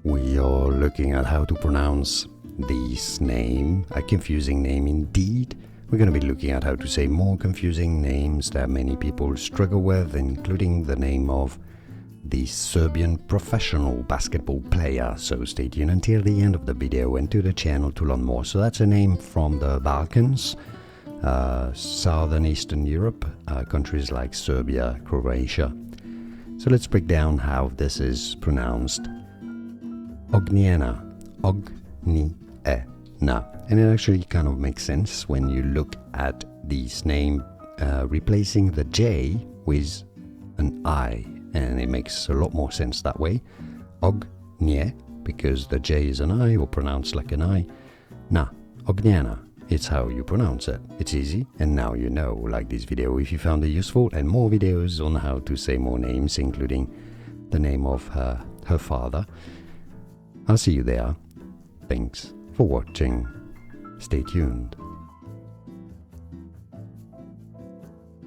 We are looking at how to pronounce this name, a confusing name indeed. We're going to be looking at how to say more confusing names that many people struggle with, including the name of the Serbian professional basketball player. So stay tuned until the end of the video and to the channel to learn more. So that's a name from the Balkans, Southern Eastern Europe, countries like Serbia, Croatia. So let's break down how this is pronounced. Ognjena, Ognjena. And it actually kind of makes sense when you look at this name replacing the J with an I, and it makes a lot more sense that way. Ognje, because the J is an I or pronounced like an I. Na, Ognjena, it's how you pronounce it. It's easy, and now you know. Like this video if you found it useful, and more videos on how to say more names, including the name of her father. I'll see you there. Thanks for watching. Stay tuned.